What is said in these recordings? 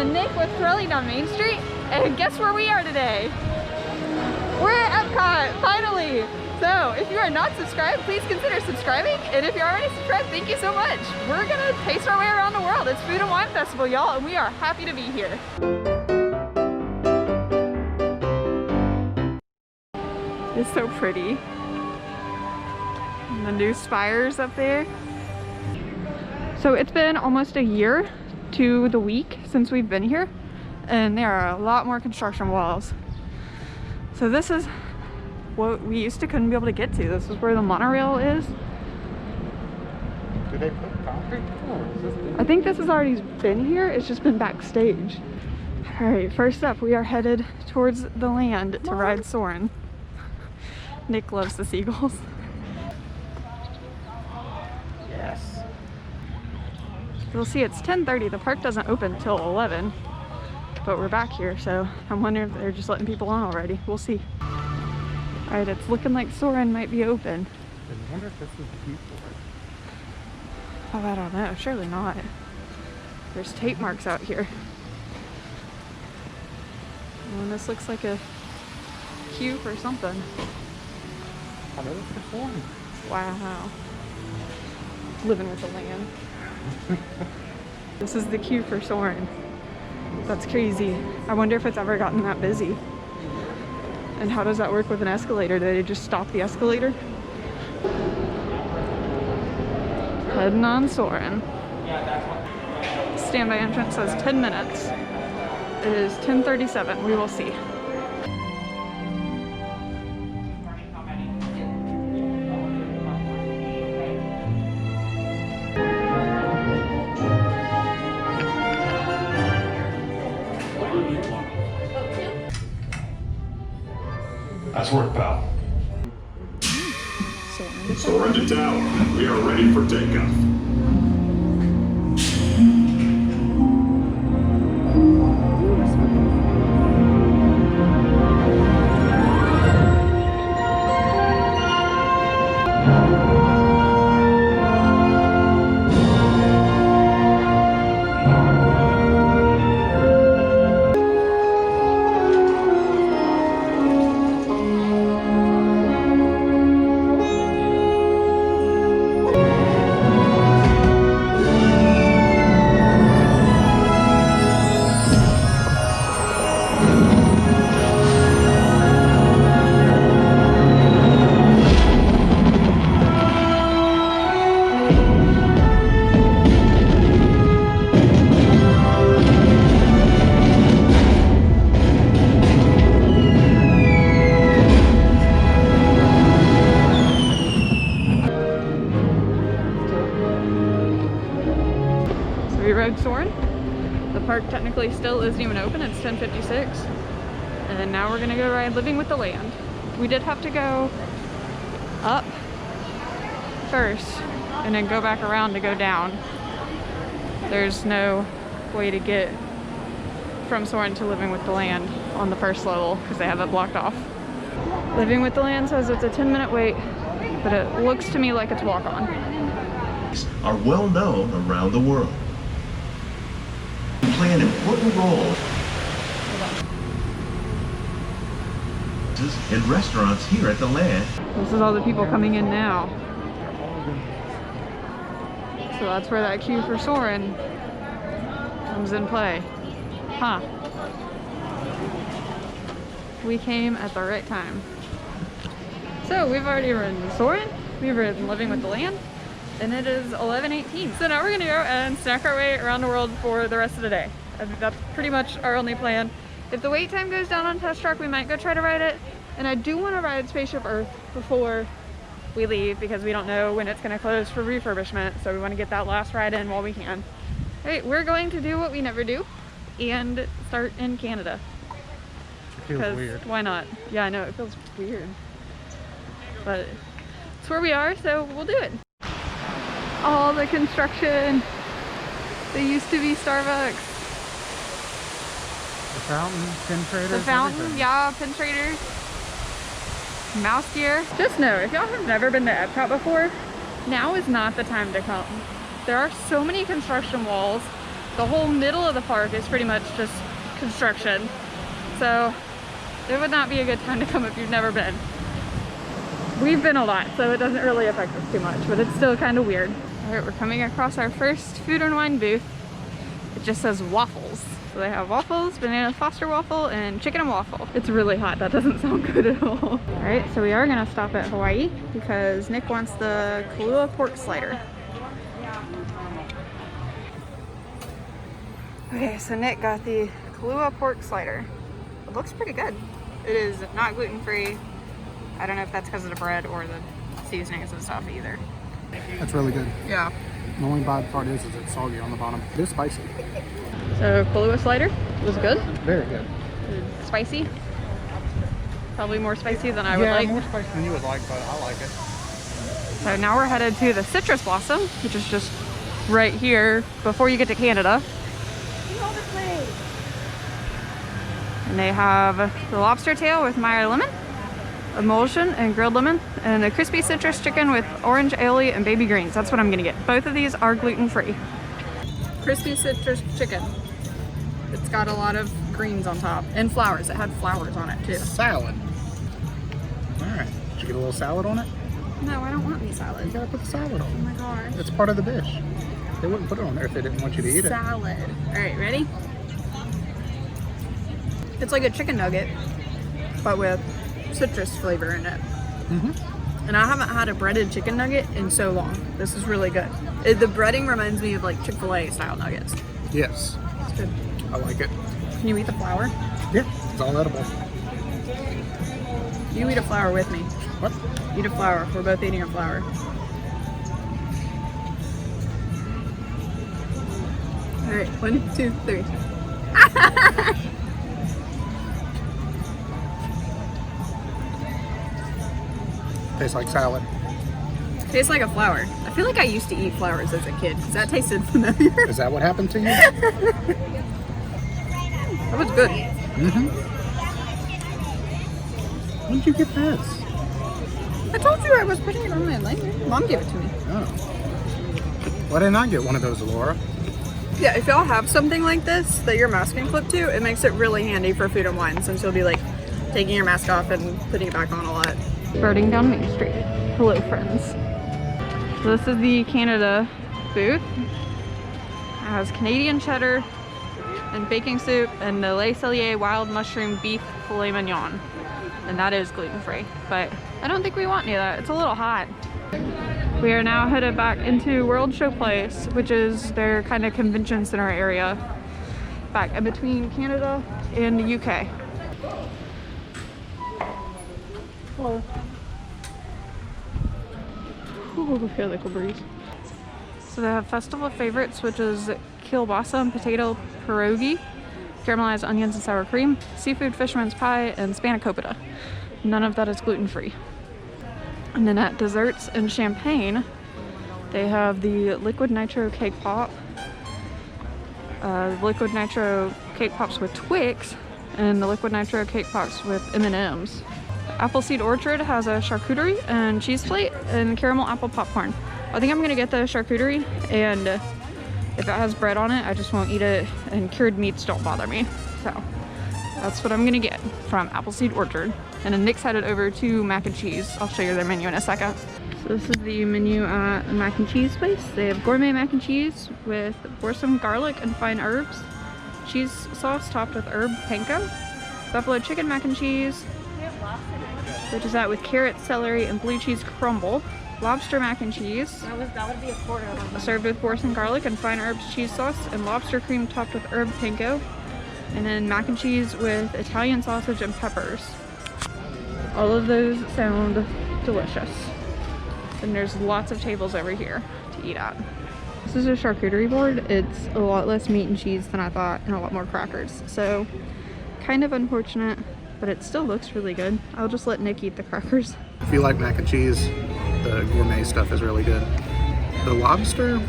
and Nick with Twirling on Main Street, and guess where we are today? We're at Epcot, finally! So, if you are not subscribed, please consider subscribing, and if you're already subscribed, thank you so much! We're gonna taste our way around the world. It's Food and Wine Festival, y'all, and we are happy to be here. It's so pretty. And the new spires up there. So it's been almost a year to the week since we've been here, and there are a lot more construction walls. So this is what we used to couldn't be able to get to. This is where the monorail is. Do they put concrete? I think this has already been here, it's just been backstage. Alright, first up we are headed towards the land to ride Soarin. Nick loves the seagulls. Yes. You'll see it's 10:30. The park doesn't open till 11, but we're back here, so I'm wondering if they're just letting people on already. We'll see. All right, it's looking like Soarin might be open. I wonder if this is the people. Oh, I don't know. Surely not. There's tape marks out here. Oh, and this looks like a queue for something. I know this is Soarin. Wow. Living with the land. This is the queue for Soarin. That's crazy. I wonder if it's ever gotten that busy. And how does that work with an escalator? Do they just stop the escalator? Heading on Soarin. Standby entrance says 10 minutes. It is 10:37. We will see. Nice work, pal. Soarin to tower. We are ready for takeoff. We rode Soarin. The park technically still isn't even open. It's 10:56, and now we're gonna go ride Living with the Land. We did have to go up first and then go back around to go down. There's no way to get from Soarin to Living with the Land on the first level because they have it blocked off. Living with the Land says it's a 10-minute wait, but it looks to me like it's walk-on. Are well known around the world. Play an important role in restaurants here at the land. This is all the people coming in now. So that's where that queue for Soarin comes in play. Huh. We came at the right time. So we've already ridden Soarin, we've ridden Living with the Land, and it is 11:18. So now we're gonna go and snack our way around the world for the rest of the day. I think that's pretty much our only plan. If the wait time goes down on Test Track, we might go try to ride it. And I do want to ride Spaceship Earth before we leave because we don't know when it's gonna close for refurbishment. So we want to get that last ride in while we can. All right, we're going to do what we never do and start in Canada. It feels weird. Why not? Yeah, I know, it feels weird. But it's where we are, so we'll do it. All the construction. They used to be Starbucks. The fountain, pin traders. The fountain, everything. yeah, pin traders. Mouse gear. Just know, if y'all have never been to Epcot before, now is not the time to come. There are so many construction walls the whole middle of the park is pretty much just construction. So it would not be a good time to come if you've never been. We've been a lot, so it doesn't really affect us too much, but it's still kind of weird. All right, we're coming across our first food and wine booth. It just says waffles. So they have waffles, banana foster waffle, and chicken and waffle. It's really hot. That doesn't sound good at all. All right, so we are gonna stop at Hawaii because Nick wants the Kahlua pork slider. Okay, so Nick got the Kahlua pork slider. It looks pretty good. It is not gluten-free. I don't know if that's because of the bread or the seasonings and stuff either. That's really good. Yeah. The only bad part is it's soggy on the bottom. It is spicy. So Kahlua slider was good. Very good. Spicy. Probably more spicy than I would like. Yeah, more spicy than you would like, but I like it. So now we're headed to the Citrus Blossom, which is just right here before you get to Canada. And they have the lobster tail with Meyer lemon, emulsion and grilled lemon, and a crispy citrus chicken with orange aioli and baby greens. That's what I'm gonna get. Both of these are gluten-free. Crispy citrus chicken. It's got a lot of greens on top and flowers. It had flowers on it too. Salad. All right. Did you get a little salad on it? No, I don't want any salad. You gotta put the salad Oh on. my gosh. It's part of the dish. They wouldn't put it on there if they didn't want you to eat it. Salad. All right, ready? It's like a chicken nugget, but with citrus flavor in it. And I haven't had a breaded chicken nugget in so long. This is really good. The breading reminds me of like Chick-fil-A style nuggets. Yes. It's good. I like it. Can you eat the flour? Yeah, it's all edible. You eat a flour with me. What? Eat a flour. We're both eating a flour. All right, 1, 2, 3. Tastes like salad. Tastes like a flour. I feel like I used to eat flowers as a kid because that tasted familiar. Is that what happened to you? That was good. When did you get this? I told you I was putting it on my lanyard. Mom gave it to me. Oh. Why didn't I get one of those, Laura? Yeah, if y'all have something like this that your mask can clip to, it makes it really handy for food and wine since you'll be like taking your mask off and putting it back on a lot. Birding down Main Street. Hello, friends. So this is the Canada booth. It has Canadian cheddar and baking soup and the Le Cellier wild mushroom beef filet mignon. And that is gluten-free, but I don't think we want any of that. It's a little hot. We are now headed back into World Show Place, which is their kind of convention center area back in between Canada and the UK. Hello. Ooh, I feel like a breeze. So they have festival favorites, which is kielbasa and potato pierogi, caramelized onions and sour cream, seafood fisherman's pie, and spanakopita. None of that is gluten-free. And then at desserts and champagne, they have the liquid nitro cake pop, liquid nitro cake pops with Twix, and the liquid nitro cake pops with M&Ms. Appleseed Orchard has a charcuterie and cheese plate and caramel apple popcorn. I think I'm gonna get the charcuterie, and if it has bread on it, I just won't eat it, and cured meats don't bother me. So that's what I'm gonna get from Appleseed Orchard. And then Nick's headed over to mac and cheese. I'll show you their menu in a second. So this is the menu at the mac and cheese place. They have gourmet mac and cheese with boursin garlic and fine herbs, cheese sauce topped with herb panko, buffalo chicken mac and cheese, which is that with carrot, celery, and blue cheese crumble, lobster mac and cheese, That would be a quarter of a served with boursin garlic and fine herbs cheese sauce, and lobster cream topped with herb panko, and then mac and cheese with Italian sausage and peppers. All of those sound delicious. And there's lots of tables over here to eat at. This is a charcuterie board. It's a lot less meat and cheese than I thought, and a lot more crackers. So kind of unfortunate, but it still looks really good. I'll just let Nick eat the crackers. If you like mac and cheese, the gourmet stuff is really good. The lobster,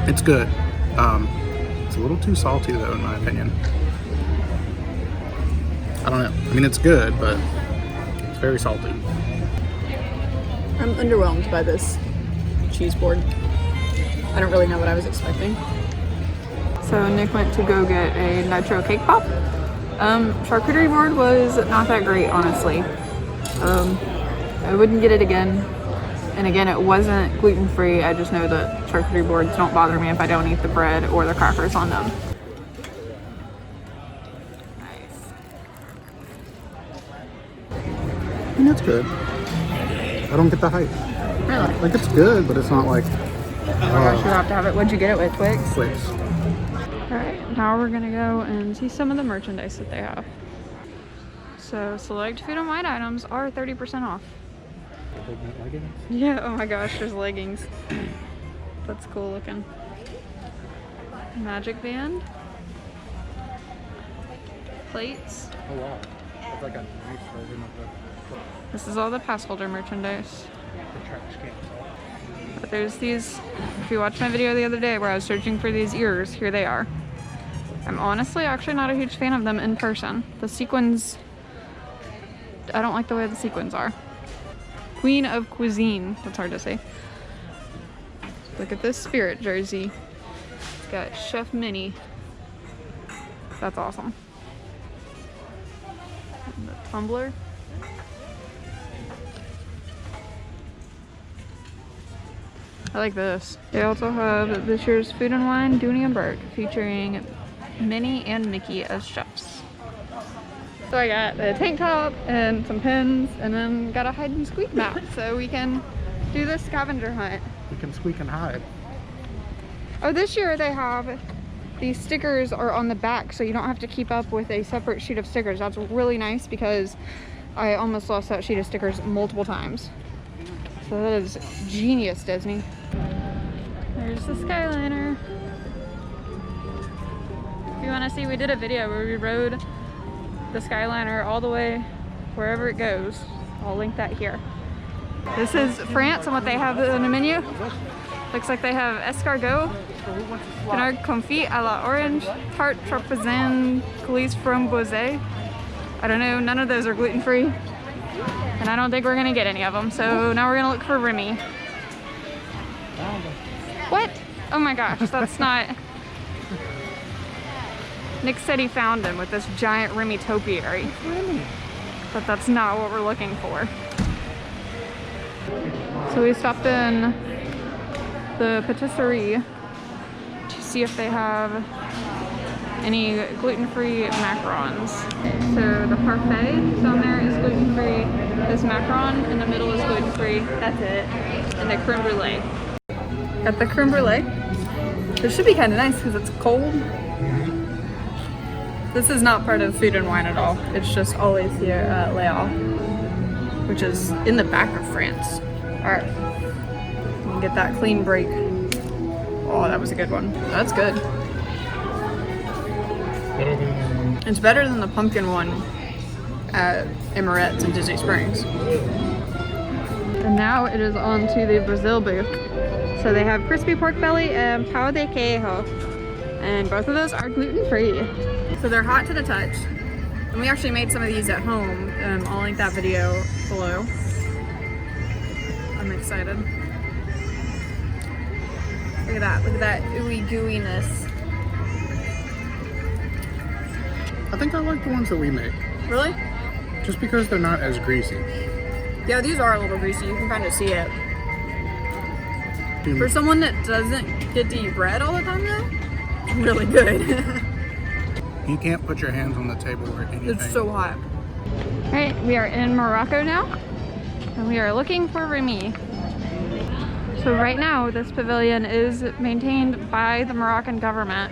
it's good. It's a little too salty though, in my opinion. I don't know. I mean, it's good, but it's very salty. I'm underwhelmed by this cheese board. I don't really know what I was expecting. So Nick went to go get a nitro cake pop. Charcuterie board was not that great, honestly. I wouldn't get it again. And again, it wasn't gluten-free. I just know that charcuterie boards don't bother me if I don't eat the bread or the crackers on them. Nice. And it's good. I don't get the hype. Really? Like, it's good, but it's not like... Oh my gosh, you have to have it. What'd you get it with, Twix? Twix. Alright, now we're gonna go and see some of the merchandise that they have. So, select food and wine items are 30% off. Yeah, oh my gosh, there's leggings. That's cool looking. Magic band. Plates. Oh wow. It's like a nice version of This is all the pass holder merchandise. the trash cans. But there's these, if you watched my video the other day where I was searching for these ears, here they are. I'm honestly actually not a huge fan of them in person. The sequins, I don't like the way the sequins are. Queen of Cuisine, that's hard to say. Look at this Spirit jersey. It's got Chef Minnie. That's awesome. And the tumbler. I like this. They also have this year's Food and Wine Dooney and Burke featuring Minnie and Mickey as chefs. So I got a tank top and some pins and then got a hide and squeak map so we can do the scavenger hunt. We can squeak and hide. Oh, this year they have these stickers are on the back so you don't have to keep up with a separate sheet of stickers. That's really nice because I almost lost that sheet of stickers multiple times. So that is genius, Disney. There's the Skyliner. If you want to see, we did a video where we rode the Skyliner all the way wherever it goes. I'll link that here. This is France and what they have in the menu. Looks like they have escargot, canard confit à la orange, tarte tropezan, coulis framboise. I don't know, none of those are gluten-free. And I don't think we're gonna get any of them. So now we're gonna look for Remy. What? Oh my gosh, that's not... Nick said he found him with this giant Remy topiary. But that's not what we're looking for. So we stopped in the patisserie to see if they have any gluten-free macarons. So the parfait down there is gluten-free. This macaron in the middle is gluten-free. That's it. And the creme brulee. Got the creme brulee. This should be kind of nice because it's cold. This is not part of Food and Wine at all. It's just always here at Léal, which is in the back of France. All right, we'll get that clean break. Oh, that was a good one. That's good. It's better than the pumpkin one at Emirates in Disney Springs. And now it is on to the Brazil booth. So they have crispy pork belly and pão de queijo. And both of those are gluten-free. So they're hot to the touch. And we actually made some of these at home. I'll link that video below. I'm excited. Look at that ooey gooiness. I think I like the ones that we make. Really? Just because they're not as greasy. Yeah, these are a little greasy. You can kind of see it. For someone that doesn't get to eat bread all the time though, it's really good. You can't put your hands on the table or anything. It's so hot. All right, we are in Morocco now, and we are looking for Remy. So right now, this pavilion is maintained by the Moroccan government,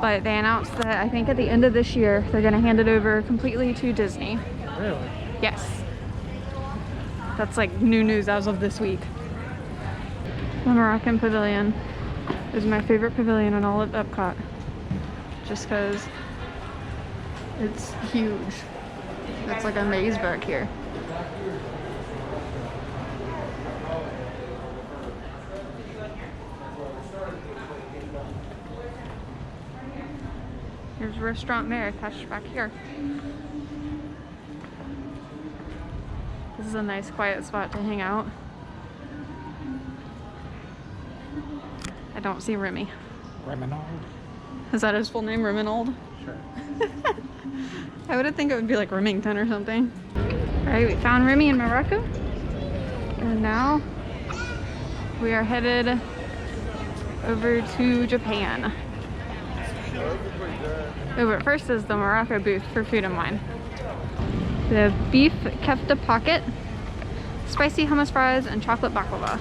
but they announced that I think at the end of this year, they're gonna hand it over completely to Disney. Really? Yes. That's like new news as of this week. The Moroccan pavilion is my favorite pavilion in all of Epcot. Just because it's huge. It's like a maze back here. Here's Restaurant Marrakesh back here. This is a nice quiet spot to hang out. I don't see Remy. Reminard. Is that his full name, Reminold? Sure. I would think it would be like Remington or something. Alright, we found Remy in Morocco. And now we are headed over to Japan. Oh, but first is the Morocco booth for food and wine. We have beef kefta pocket, spicy hummus fries, and chocolate baklava.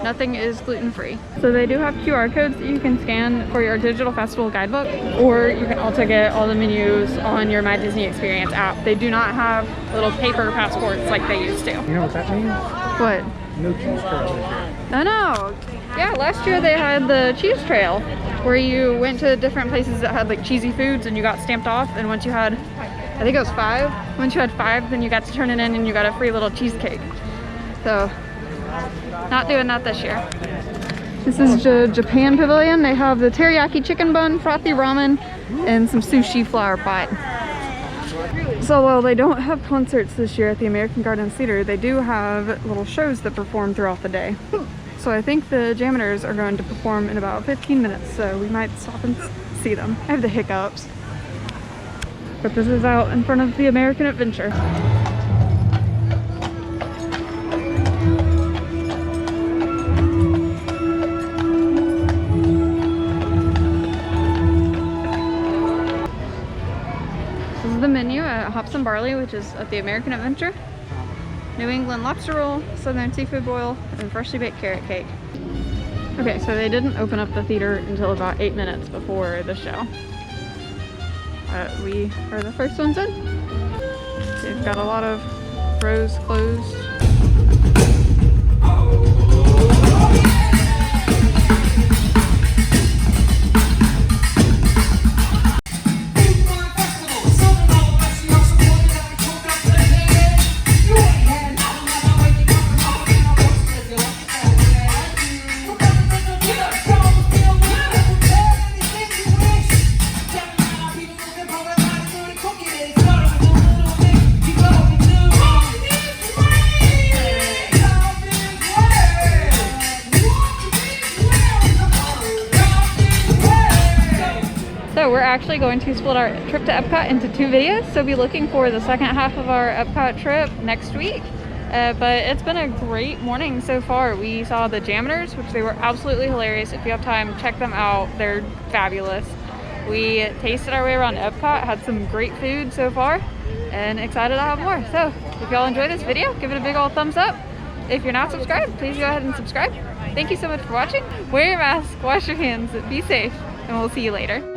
Nothing is gluten-free. So they do have QR codes that you can scan for your digital festival guidebook, or you can also get all the menus on your My Disney Experience app. They do not have little paper passports like they used to. You know what that means? What? No cheese trail this year. I know. Yeah, last year they had the cheese trail where you went to different places that had like cheesy foods and you got stamped off, and once you had, I think it was 5. Once you had 5, then you got to turn it in and you got a free little cheesecake. So, not doing that this year. This is the Japan Pavilion. They have the teriyaki chicken bun, frothy ramen, and some sushi flower pot. So while they don't have concerts this year at the American Gardens Theater, they do have little shows that perform throughout the day. So I think the Jammers are going to perform in about 15 minutes, so we might stop and see them. I have the hiccups. But this is out in front of the American Adventure. This is the menu at Hops and Barley, which is at the American Adventure. New England lobster roll, southern seafood boil, and freshly baked carrot cake. Okay, so they didn't open up the theater until about 8 minutes before the show. We are the first ones in. They've got a lot of rows closed. So we're actually going to split our trip to Epcot into 2 videos, so be looking for the second half of our Epcot trip next week. But it's been a great morning so far. We saw the Jammers, which they were absolutely hilarious. If you have time, check them out. They're fabulous. We tasted our way around Epcot, had some great food so far, and excited to have more. So if y'all enjoyed this video, give it a big old thumbs up. If you're not subscribed, please go ahead and subscribe. Thank you so much for watching. Wear your mask, wash your hands, be safe, and we'll see you later.